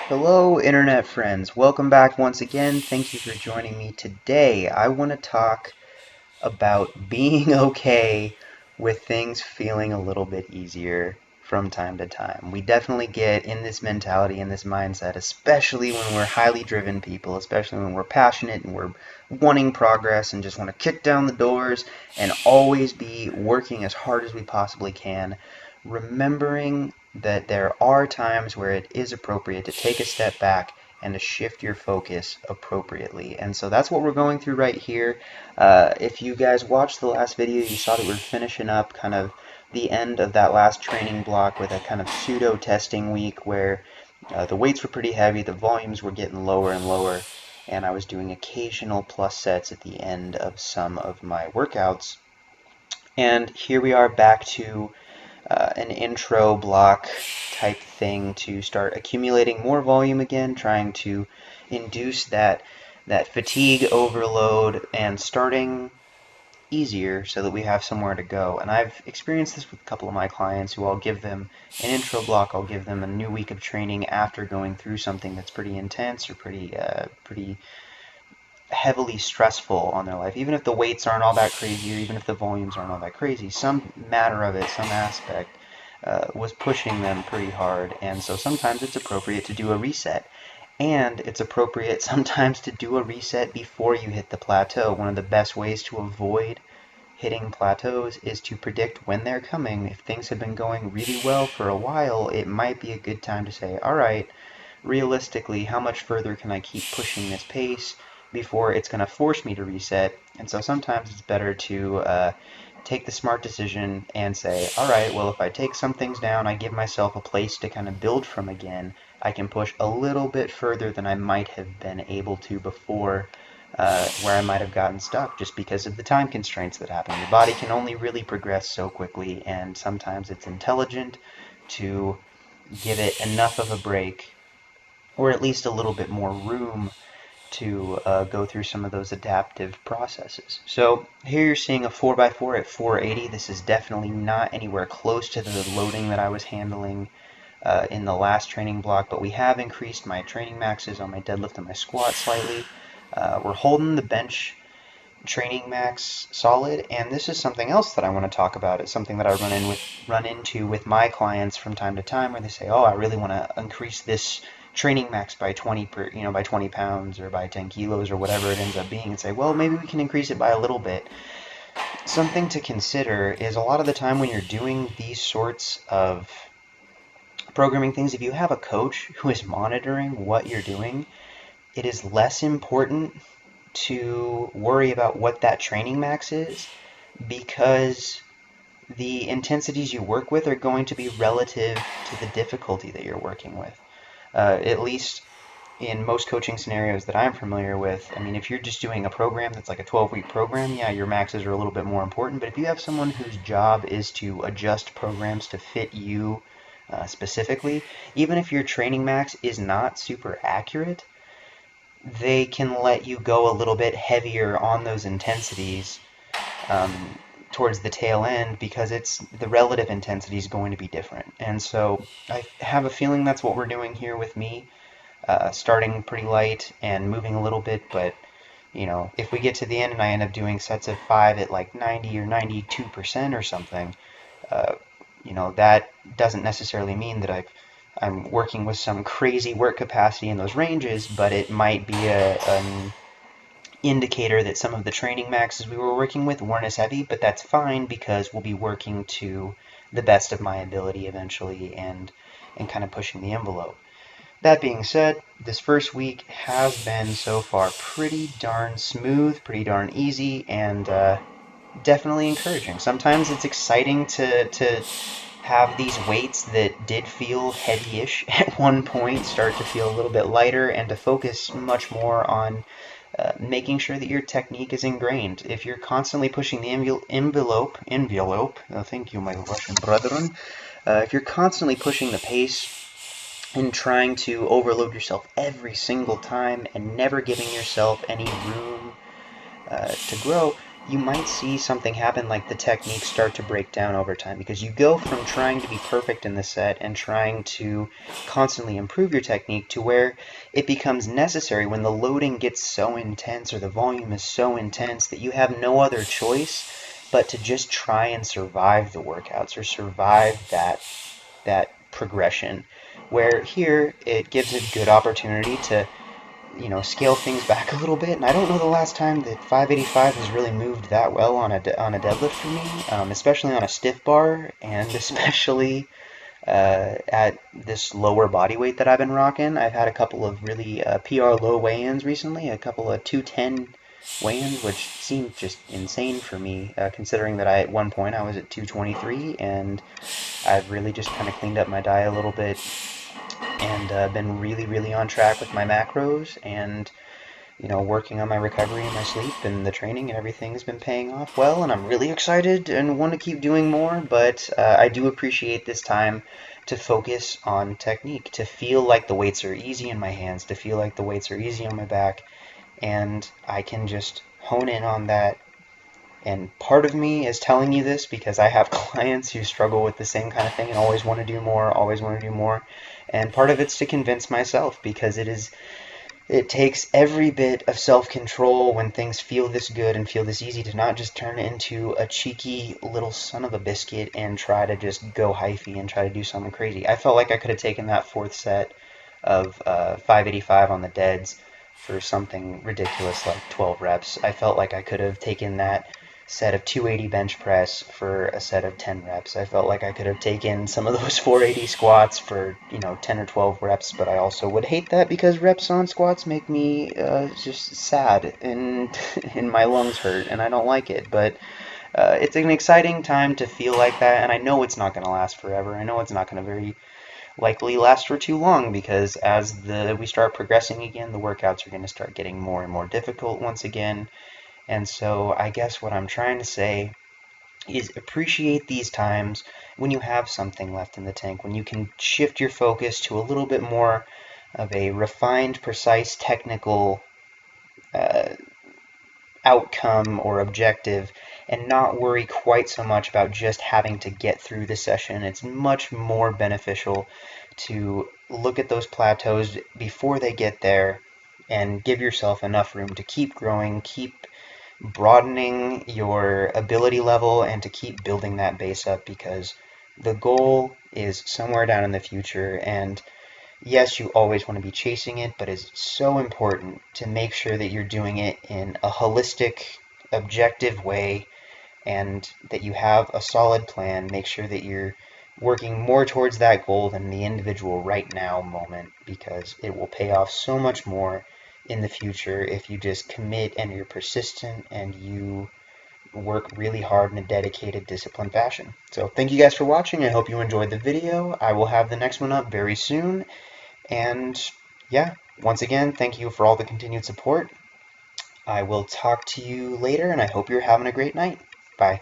Hello, Internet friends. Welcome back once again. Thank you for joining me today. I want to talk about being okay with things feeling a little bit easier from time to time. We definitely get in this mentality, in this mindset, especially when we're highly driven people, especially when we're passionate and we're wanting progress and just want to kick down the doors and always be working as hard as we possibly can. Remembering that there are times where it is appropriate to take a step back and to shift your focus appropriately. And so that's what we're going through right here. If you guys watched the last video, you saw that we're finishing up kind of the end of that last training block with a kind of pseudo testing week where the weights were pretty heavy, the volumes were getting lower and lower, and I was doing occasional plus sets at the end of some of my workouts. And here we are back to an intro block type thing to start accumulating more volume again, trying to induce that fatigue overload and starting easier so that we have somewhere to go. And I've experienced this with a couple of my clients who I'll give them an intro block, I'll give them a new week of training after going through something that's pretty intense or pretty heavily stressful on their life. Even if the weights aren't all that crazy, or even if the volumes aren't all that crazy, some matter of it, some aspect was pushing them pretty hard. And so sometimes it's appropriate to do a reset. And it's appropriate sometimes to do a reset before you hit the plateau. One of the best ways to avoid hitting plateaus is to predict when they're coming. If things have been going really well for a while, it might be a good time to say, all right, realistically, how much further can I keep pushing this pace before it's going to force me to reset? And so sometimes it's better to take the smart decision and say, all right, well, if I take some things down, I give myself a place to kind of build from again, I can push a little bit further than I might have been able to before, where I might have gotten stuck just because of the time constraints that happen. Your body can only really progress so quickly, and sometimes it's intelligent to give it enough of a break, or at least a little bit more room to go through some of those adaptive processes. So here you're seeing a 4x4 at 480. This is definitely not anywhere close to the loading that I was handling in the last training block, but we have increased my training maxes on my deadlift and my squat slightly. We're holding the bench training max solid, and this is something else that I want to talk about. It's something that I run into with my clients from time to time, where they say, "Oh, I really want to increase this training max by 20 pounds or by 10 kilos or whatever it ends up being," and say, "Well, maybe we can increase it by a little bit." Something to consider is a lot of the time when you're doing these sorts of programming things, if you have a coach who is monitoring what you're doing, it is less important to worry about what that training max is, because the intensities you work with are going to be relative to the difficulty that you're working with. At least in most coaching scenarios that I'm familiar with, I mean, if you're just doing a program that's like a 12-week program, yeah, your maxes are a little bit more important. But if you have someone whose job is to adjust programs to fit you specifically, even if your training max is not super accurate, they can let you go a little bit heavier on those intensities towards the tail end, because the relative intensity is going to be different. And so I have a feeling that's what we're doing here with me, starting pretty light and moving a little bit. But if we get to the end and I end up doing sets of 5 at like 90 or 92% or something, that doesn't necessarily mean that I'm working with some crazy work capacity in those ranges, but it might be an indicator that some of the training maxes we were working with weren't as heavy. But that's fine, because we'll be working to the best of my ability eventually and kind of pushing the envelope. That being said, this first week has been so far pretty darn smooth, pretty darn easy, and definitely encouraging. Sometimes it's exciting to have these weights that did feel heavy-ish at one point start to feel a little bit lighter, and to focus much more on making sure that your technique is ingrained. If you're constantly pushing the envelope, thank you, my Russian brethren, if you're constantly pushing the pace and trying to overload yourself every single time and never giving yourself any room to grow, you might see something happen like the techniques start to break down over time, because you go from trying to be perfect in the set and trying to constantly improve your technique to where it becomes necessary when the loading gets so intense or the volume is so intense that you have no other choice but to just try and survive the workouts or survive that progression. Where here it gives a good opportunity to scale things back a little bit. And I don't know the last time that 585 has really moved that well on a deadlift for me, especially on a stiff bar, and especially at this lower body weight that I've been rocking. I've had a couple of really PR low weigh-ins recently, a couple of 210 weigh-ins, which seemed just insane for me, considering that at one point I was at 223, and I've really just kind of cleaned up my diet a little bit and been really, really on track with my macros and working on my recovery and my sleep, and the training and everything has been paying off well, and I'm really excited and want to keep doing more, but I do appreciate this time to focus on technique, to feel like the weights are easy in my hands, to feel like the weights are easy on my back, and I can just hone in on that. And part of me is telling you this because I have clients who struggle with the same kind of thing and always want to do more, always want to do more. And part of it's to convince myself, because it takes every bit of self-control when things feel this good and feel this easy to not just turn into a cheeky little son of a biscuit and try to just go hyphy and try to do something crazy. I felt like I could have taken that fourth set of 585 on the deads for something ridiculous like 12 reps. I felt like I could have taken that set of 280 bench press for a set of 10 reps. I felt like I could have taken some of those 480 squats for 10 or 12 reps, but I also would hate that because reps on squats make me just sad and and my lungs hurt and I don't like it. But it's an exciting time to feel like that, and I know it's not going to last forever. I know it's not going to very likely last for too long, because as we start progressing again, the workouts are going to start getting more and more difficult once again. And so I guess what I'm trying to say is appreciate these times when you have something left in the tank, when you can shift your focus to a little bit more of a refined, precise, technical uh, outcome or objective, and not worry quite so much about just having to get through the session. It's much more beneficial to look at those plateaus before they get there and give yourself enough room to keep growing, keep broadening your ability level, and to keep building that base up, because the goal is somewhere down in the future. And yes, you always want to be chasing it, but it's so important to make sure that you're doing it in a holistic, objective way, and that you have a solid plan. Make sure that you're working more towards that goal than the individual right now moment, because it will pay off so much more in the future if you just commit and you're persistent and you work really hard in a dedicated, disciplined fashion. So thank you guys for watching. I hope you enjoyed the video. I will have the next one up very soon. And yeah, once again, thank you for all the continued support. I will talk to you later, and I hope you're having a great night. Bye.